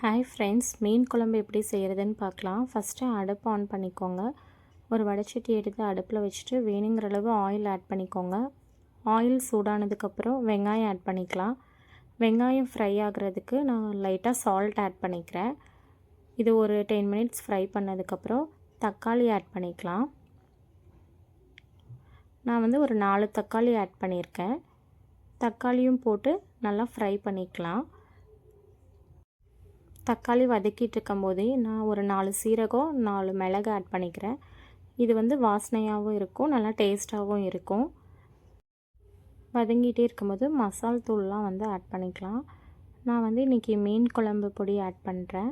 Hi friends, மீன் குழம்பு எப்படி செய்கிறதுன்னு பார்க்கலாம். ஃபஸ்ட்டு அடுப்பு ஆன் பண்ணிக்கோங்க. ஒரு வடைச்சட்டி எடுத்து அடுப்பில் வச்சுட்டு வேணுங்கிற அளவு ஆயில் ஆட் பண்ணிக்கோங்க. ஆயில் சூடானதுக்கப்புறம் வெங்காயம் ஆட் பண்ணிக்கலாம். வெங்காயம் ஃப்ரை ஆகிறதுக்கு நான் லைட்டாக சால்ட் ஆட் பண்ணிக்கிறேன். இது ஒரு 10 மினிட்ஸ் ஃப்ரை பண்ணதுக்கப்புறம் தக்காளி ஆட் பண்ணிக்கலாம். நான் வந்து ஒரு 4 தக்காளி ஆட் பண்ணியிருக்கேன். தக்காளியும் போட்டு நல்லா ஃப்ரை பண்ணிக்கலாம். தக்காளி வதக்கிட்டு இருக்கும்போதே நான் ஒரு 4 சீரகம் 4 மிளகு ஆட் பண்ணிக்கிறேன். இது வந்து வாசனையாகவும் இருக்கும், நல்லா டேஸ்ட்டாகவும் இருக்கும். வதங்கிட்டே இருக்கும்போது மசால் தூள்லாம் வந்து ஆட் பண்ணிக்கலாம். நான் வந்து இன்றைக்கி மீன் குழம்பு பொடி ஆட் பண்ணுறேன்.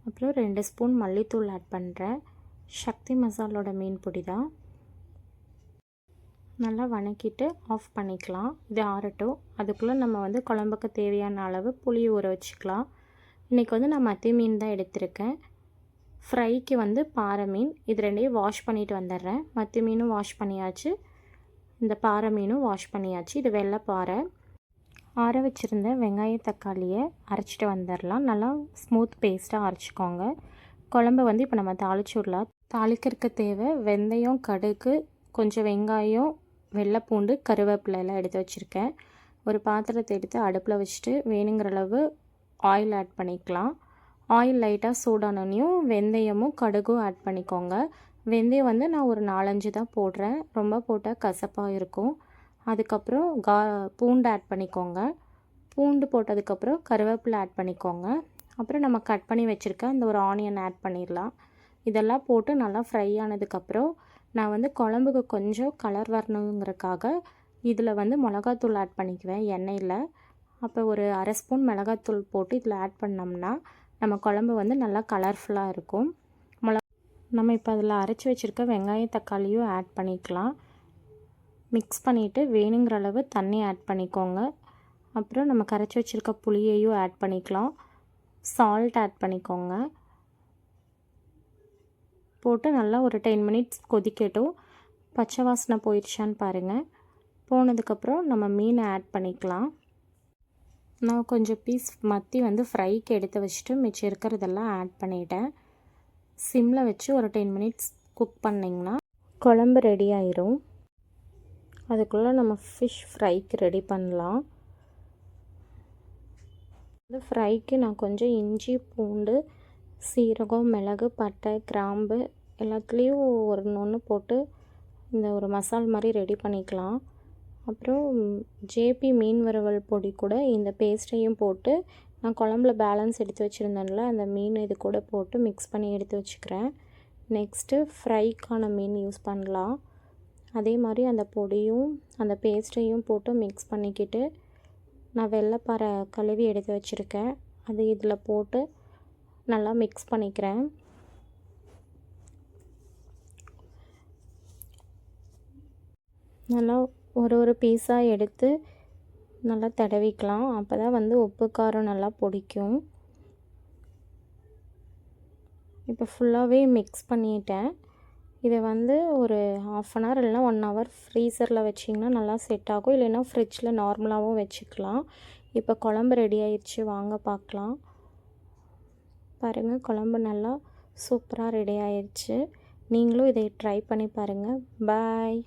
அப்புறம் 2 ஸ்பூன் மல்லித்தூள் ஆட் பண்ணுறேன். சக்தி மசாலோட மீன் பொடி தான். நல்லா வதக்கிட்டு ஆஃப் பண்ணிக்கலாம். இது ஆறட்டும். அதுக்குள்ளே நம்ம வந்து குழம்புக்கு தேவையான அளவு புளி ஊற வச்சுக்கலாம். இன்றைக்கி வந்து நான் மத்தி மீன் தான் எடுத்திருக்கேன். ஃப்ரைக்கு வந்து பாறை மீன். இது ரெண்டையும் வாஷ் பண்ணிவிட்டு வந்துடுறேன். மத்தி மீனும் வாஷ் பண்ணியாச்சு, இந்த பாறை மீனும் வாஷ் பண்ணியாச்சு. இது வெள்ளை பாறை. ஆற வச்சுருந்த வெங்காயம் தக்காளியை அரைச்சிட்டு வந்துடலாம். நல்லா ஸ்மூத் பேஸ்ட்டாக அரைச்சிக்கோங்க. குழம்பு வந்து இப்போ நம்ம தாளிச்சு விடலாம். தாளிக்கிறதுக்கு தேவை வெந்தயம், கடுகு, கொஞ்சம் வெங்காயம், வெள்ளைப்பூண்டு, கருவேப்பிலையெல்லாம் எடுத்து வச்சுருக்கேன். ஒரு பாத்திரத்தை எடுத்து அடுப்பில் வச்சுட்டு வேணுங்கிற அளவு ஆயில் ஆட் பண்ணிக்கலாம். ஆயில் லைட்டாக சூடானோனையும் வெந்தயமும் கடுகும் ஆட் பண்ணிக்கோங்க. வெந்தயம் வந்து நான் ஒரு 4-5 தான் போடுறேன், ரொம்ப போட்டால் கசப்பாக இருக்கும். அதுக்கப்புறம் பூண்டு ஆட் பண்ணிக்கோங்க. பூண்டு போட்டதுக்கப்புறம் கருவேப்பிலை ஆட் பண்ணிக்கோங்க. அப்புறம் நம்ம கட் பண்ணி வச்சுருக்க அந்த ஒரு ஆனியன் ஆட் பண்ணிடலாம். இதெல்லாம் போட்டு நல்லா ஃப்ரை ஆனதுக்கப்புறம் நான் வந்து குழம்புக்கு கொஞ்சம் கலர் வரணுங்கிறதுக்காக இதில் வந்து மிளகாத்தூள் ஆட் பண்ணிக்குவேன் எண்ணெயில். அப்போ ஒரு அரை ஸ்பூன் மிளகாத்தூள் போட்டு இதில் ஆட் பண்ணோம்னா நம்ம குழம்பு வந்து நல்லா கலர்ஃபுல்லாக இருக்கும். நம்ம இப்போ அதில் அரைச்சி வச்சுருக்க வெங்காயம் தக்காளியும் ஆட் பண்ணிக்கலாம். மிக்ஸ் பண்ணிவிட்டு வேணுங்கிற அளவு தண்ணி ஆட் பண்ணிக்கோங்க. அப்புறம் நம்ம கரைச்சி வச்சுருக்க புளியையும் ஆட் பண்ணிக்கலாம். சால்ட் ஆட் பண்ணிக்கோங்க. போட்டு நல்லா ஒரு 10 மினிட்ஸ் கொதிக்கட்டும். பச்சை வாசனை போயிடுச்சான்னு பாருங்கள். போனதுக்கப்புறம் நம்ம மீனை ஆட் பண்ணிக்கலாம். நான் கொஞ்சம் பீஸ் மத்தி வந்து ஃப்ரைக்கு எடுத்து வச்சுட்டு மிச்சம் இருக்கிறதெல்லாம் ஆட் பண்ணிட்டேன். சிம்மில் வச்சு ஒரு 10 மினிட்ஸ் குக் பண்ணிங்கன்னா குழம்பு ரெடி ஆயிரும். அதுக்குள்ளே நம்ம ஃபிஷ் ஃப்ரைக்கு ரெடி பண்ணலாம். இந்த ஃப்ரைக்கு நான் கொஞ்சம் இஞ்சி, பூண்டு, சீரகம், மிளகு, பட்டை, கிராம்பு எல்லாத்துலேயும் ஒன்று போட்டு இந்த ஒரு மசால் மாதிரி ரெடி பண்ணிக்கலாம். அப்புறம் ஜேபி மீன் வறுவல் பொடி கூட இந்த பேஸ்ட்டையும் போட்டு நான் குழம்புல பேலன்ஸ் எடுத்து வச்சுருந்தேன்ல, அந்த மீன் இது கூட போட்டு மிக்ஸ் பண்ணி எடுத்து வச்சுக்கிறேன். நெக்ஸ்ட்டு ஃப்ரைக்கான மீன் யூஸ் பண்ணலாம். அதே மாதிரி அந்த பொடியும் அந்த பேஸ்ட்டையும் போட்டு மிக்ஸ் பண்ணிக்கிட்டு நான் வெள்ளைப்பாறை கழுவி எடுத்து வச்சுருக்கேன், அது இதில் போட்டு நல்லா மிக்ஸ் பண்ணிக்கிறேன். நல்லா ஒரு பீஸாக எடுத்து நல்லா தடவிக்கலாம். அப்போ தான் வந்து உப்பு காரம் நல்லா பிடிக்கும். இப்போ ஃபுல்லாகவே மிக்ஸ் பண்ணிட்டேன். இதை வந்து ஒரு 1/2 அன் ஹவர் இல்லைனா 1 ஹவர் ஃப்ரீசரில் வச்சிங்கன்னா நல்லா செட் ஆகும். இல்லைன்னா ஃப்ரிட்ஜில் நார்மலாகவும் வச்சுக்கலாம். இப்போ குழம்பு ரெடி ஆயிடுச்சு, வாங்க பார்க்கலாம். பாருங்கள், குழம்பு நல்லா சூப்பராக ரெடி ஆயிடுச்சு. நீங்களும் இதை ட்ரை பண்ணி பாருங்கள். பாய்.